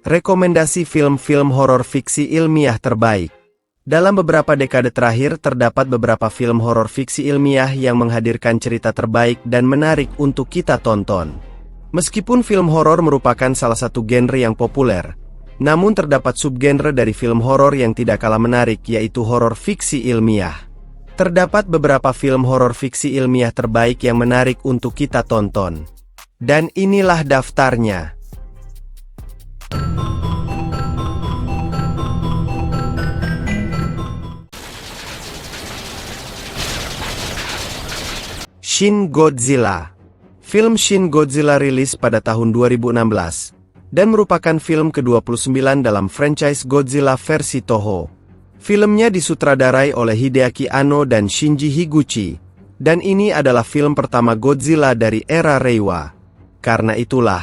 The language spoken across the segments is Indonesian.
Rekomendasi film-film horor fiksi ilmiah terbaik. Dalam beberapa dekade terakhir terdapat beberapa film horor fiksi ilmiah yang menghadirkan cerita terbaik dan menarik untuk kita tonton. Meskipun film horor merupakan salah satu genre yang populer, namun terdapat subgenre dari film horor yang tidak kalah menarik, yaitu horor fiksi ilmiah. Terdapat beberapa film horor fiksi ilmiah terbaik yang menarik untuk kita tonton. Dan inilah daftarnya. Shin Godzilla. Film Shin Godzilla rilis pada tahun 2016, dan merupakan film ke-29 dalam franchise Godzilla versi Toho. Filmnya disutradarai oleh Hideaki Anno dan Shinji Higuchi, dan ini adalah film pertama Godzilla dari era Reiwa. Karena itulah,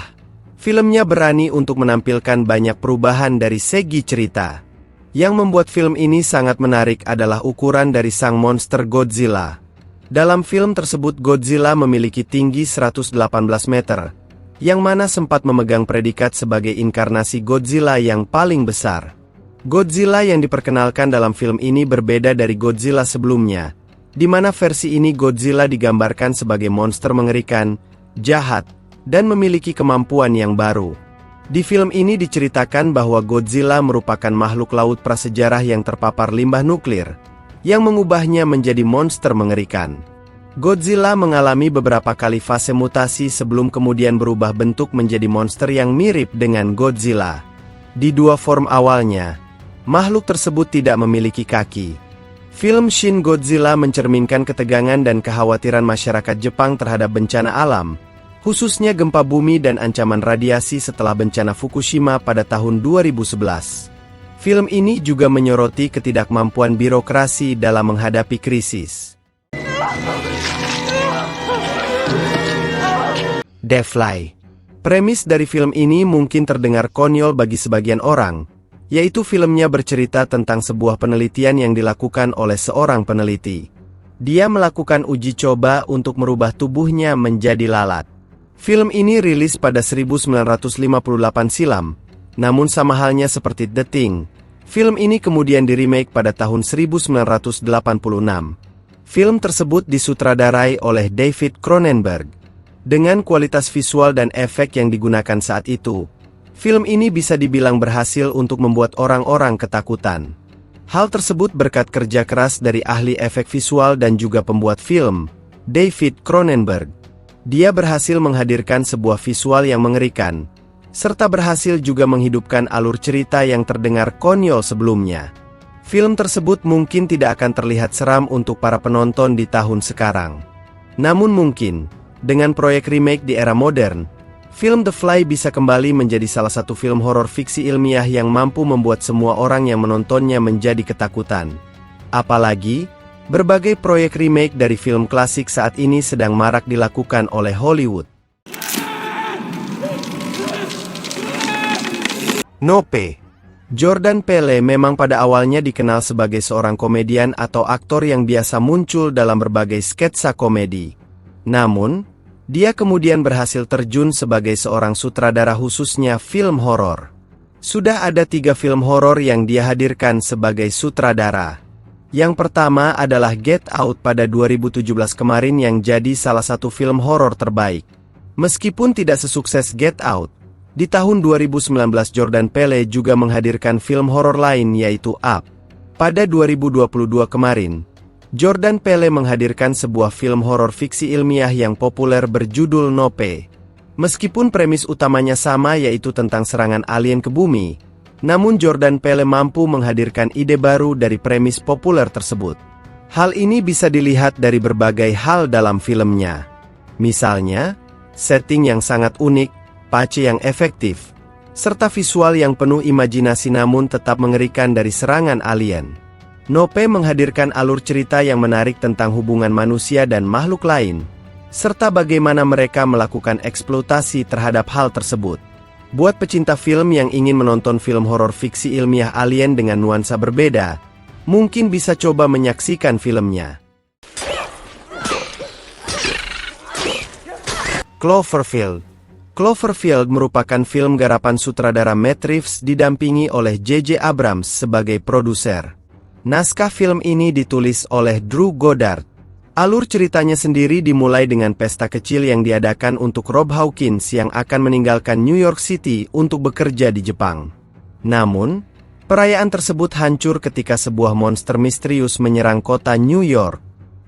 filmnya berani untuk menampilkan banyak perubahan dari segi cerita. Yang membuat film ini sangat menarik adalah ukuran dari sang monster Godzilla. Dalam film tersebut Godzilla memiliki tinggi 118 meter, yang mana sempat memegang predikat sebagai inkarnasi Godzilla yang paling besar. Godzilla yang diperkenalkan dalam film ini berbeda dari Godzilla sebelumnya, di mana versi ini Godzilla digambarkan sebagai monster mengerikan, jahat, dan memiliki kemampuan yang baru. Di film ini diceritakan bahwa Godzilla merupakan makhluk laut prasejarah yang terpapar limbah nuklir, yang mengubahnya menjadi monster mengerikan. Godzilla mengalami beberapa kali fase mutasi sebelum kemudian berubah bentuk menjadi monster yang mirip dengan Godzilla. Di dua form awalnya, makhluk tersebut tidak memiliki kaki. Film Shin Godzilla mencerminkan ketegangan dan kekhawatiran masyarakat Jepang terhadap bencana alam, khususnya gempa bumi dan ancaman radiasi setelah bencana Fukushima pada tahun 2011. Film ini juga menyoroti ketidakmampuan birokrasi dalam menghadapi krisis. The Fly. Premis dari film ini mungkin terdengar konyol bagi sebagian orang, yaitu filmnya bercerita tentang sebuah penelitian yang dilakukan oleh seorang peneliti. Dia melakukan uji coba untuk merubah tubuhnya menjadi lalat. Film ini rilis pada 1958 silam, namun sama halnya seperti The Thing, film ini kemudian diremake pada tahun 1986. Film tersebut disutradarai oleh David Cronenberg. Dengan kualitas visual dan efek yang digunakan saat itu, film ini bisa dibilang berhasil untuk membuat orang-orang ketakutan. Hal tersebut berkat kerja keras dari ahli efek visual dan juga pembuat film, David Cronenberg. Dia berhasil menghadirkan sebuah visual yang mengerikan, serta berhasil juga menghidupkan alur cerita yang terdengar konyol sebelumnya. Film tersebut mungkin tidak akan terlihat seram untuk para penonton di tahun sekarang. Namun mungkin, dengan proyek remake di era modern, film The Fly bisa kembali menjadi salah satu film horor fiksi ilmiah yang mampu membuat semua orang yang menontonnya menjadi ketakutan. Apalagi, berbagai proyek remake dari film klasik saat ini sedang marak dilakukan oleh Hollywood. Nope. Jordan Peele memang pada awalnya dikenal sebagai seorang komedian atau aktor yang biasa muncul dalam berbagai sketsa komedi. Namun, dia kemudian berhasil terjun sebagai seorang sutradara khususnya film horor. Sudah ada 3 film horor yang dia hadirkan sebagai sutradara. Yang pertama adalah Get Out pada 2017 kemarin yang jadi salah satu film horor terbaik. Meskipun tidak sesukses Get Out, di tahun 2019 Jordan Peele juga menghadirkan film horor lain yaitu Up. Pada 2022 kemarin, Jordan Peele menghadirkan sebuah film horor fiksi ilmiah yang populer berjudul Nope. Meskipun premis utamanya sama yaitu tentang serangan alien ke bumi, namun Jordan Peele mampu menghadirkan ide baru dari premis populer tersebut. Hal ini bisa dilihat dari berbagai hal dalam filmnya. Misalnya, setting yang sangat unik, pace yang efektif, serta visual yang penuh imajinasi namun tetap mengerikan dari serangan alien. Nope menghadirkan alur cerita yang menarik tentang hubungan manusia dan makhluk lain, serta bagaimana mereka melakukan eksploitasi terhadap hal tersebut. Buat pecinta film yang ingin menonton film horor fiksi ilmiah alien dengan nuansa berbeda, mungkin bisa coba menyaksikan filmnya. Cloverfield. Cloverfield merupakan film garapan sutradara Matt Reeves didampingi oleh J.J. Abrams sebagai produser. Naskah film ini ditulis oleh Drew Goddard. Alur ceritanya sendiri dimulai dengan pesta kecil yang diadakan untuk Rob Hawkins yang akan meninggalkan New York City untuk bekerja di Jepang. Namun, perayaan tersebut hancur ketika sebuah monster misterius menyerang kota New York.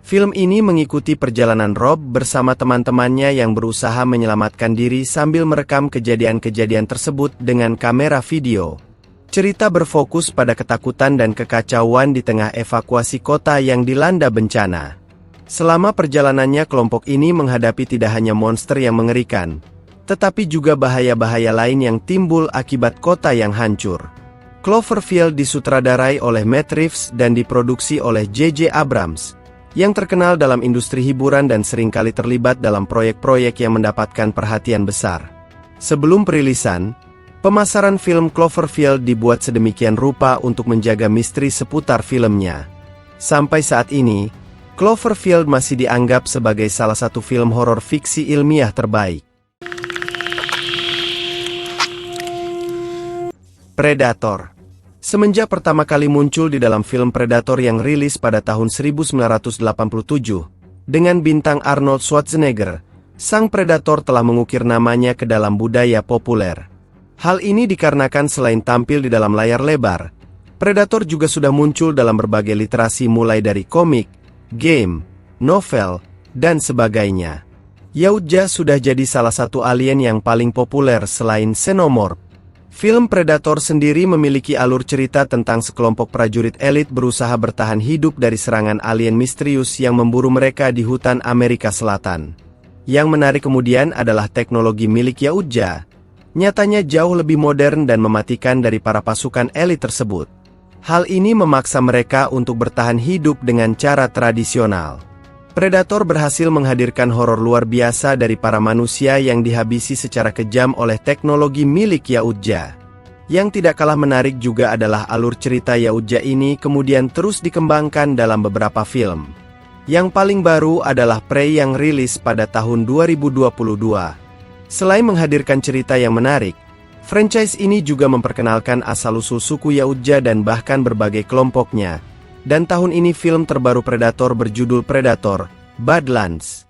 Film ini mengikuti perjalanan Rob bersama teman-temannya yang berusaha menyelamatkan diri sambil merekam kejadian-kejadian tersebut dengan kamera video. Cerita berfokus pada ketakutan dan kekacauan di tengah evakuasi kota yang dilanda bencana. Selama perjalanannya, kelompok ini menghadapi tidak hanya monster yang mengerikan, tetapi juga bahaya-bahaya lain yang timbul akibat kota yang hancur. Cloverfield disutradarai oleh Matt Reeves dan diproduksi oleh J.J. Abrams, yang terkenal dalam industri hiburan dan seringkali terlibat dalam proyek-proyek yang mendapatkan perhatian besar. Sebelum perilisan, pemasaran film Cloverfield dibuat sedemikian rupa untuk menjaga misteri seputar filmnya. Sampai saat ini, Cloverfield masih dianggap sebagai salah satu film horor fiksi ilmiah terbaik. Predator. Semenjak pertama kali muncul di dalam film Predator yang rilis pada tahun 1987, dengan bintang Arnold Schwarzenegger, sang Predator telah mengukir namanya ke dalam budaya populer. Hal ini dikarenakan selain tampil di dalam layar lebar, Predator juga sudah muncul dalam berbagai literasi mulai dari komik, game, novel, dan sebagainya. Yautja sudah jadi salah satu alien yang paling populer selain Xenomorph. Film Predator sendiri memiliki alur cerita tentang sekelompok prajurit elit berusaha bertahan hidup dari serangan alien misterius yang memburu mereka di hutan Amerika Selatan. Yang menarik kemudian adalah teknologi milik Yautja, nyatanya jauh lebih modern dan mematikan dari para pasukan elit tersebut. Hal ini memaksa mereka untuk bertahan hidup dengan cara tradisional. Predator berhasil menghadirkan horor luar biasa dari para manusia yang dihabisi secara kejam oleh teknologi milik Yautja. Yang tidak kalah menarik juga adalah alur cerita Yautja ini kemudian terus dikembangkan dalam beberapa film. Yang paling baru adalah Prey yang rilis pada tahun 2022. Selain menghadirkan cerita yang menarik, franchise ini juga memperkenalkan asal-usul suku Yautja dan bahkan berbagai kelompoknya. Dan tahun ini film terbaru Predator berjudul Predator: Badlands.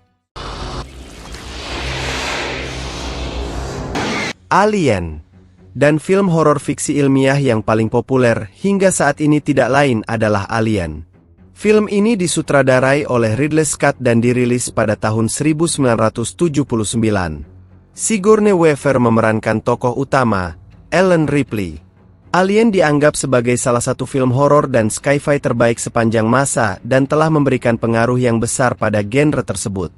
Alien. Dan film horor fiksi ilmiah yang paling populer hingga saat ini tidak lain adalah Alien. Film ini disutradarai oleh Ridley Scott dan dirilis pada tahun 1979. Sigourney Weaver memerankan tokoh utama, Ellen Ripley. Alien dianggap sebagai salah satu film horor dan sci-fi terbaik sepanjang masa dan telah memberikan pengaruh yang besar pada genre tersebut.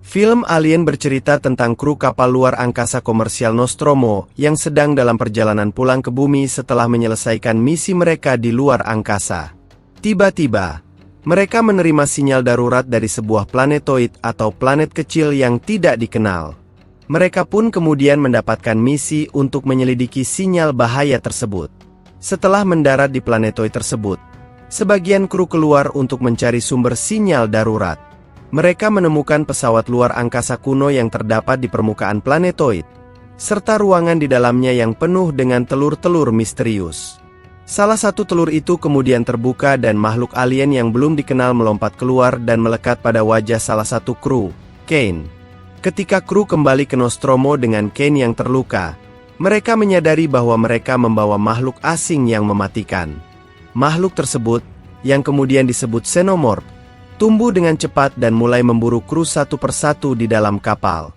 Film Alien bercerita tentang kru kapal luar angkasa komersial Nostromo yang sedang dalam perjalanan pulang ke bumi setelah menyelesaikan misi mereka di luar angkasa. Tiba-tiba, mereka menerima sinyal darurat dari sebuah planetoid atau planet kecil yang tidak dikenal. Mereka pun kemudian mendapatkan misi untuk menyelidiki sinyal bahaya tersebut. Setelah mendarat di planetoid tersebut, sebagian kru keluar untuk mencari sumber sinyal darurat. Mereka menemukan pesawat luar angkasa kuno yang terdapat di permukaan planetoid, serta ruangan di dalamnya yang penuh dengan telur-telur misterius. Salah satu telur itu kemudian terbuka dan makhluk alien yang belum dikenal melompat keluar dan melekat pada wajah salah satu kru, Kane. Ketika kru kembali ke Nostromo dengan Kane yang terluka, mereka menyadari bahwa mereka membawa makhluk asing yang mematikan. Makhluk tersebut, yang kemudian disebut Xenomorph, tumbuh dengan cepat dan mulai memburu kru satu persatu di dalam kapal.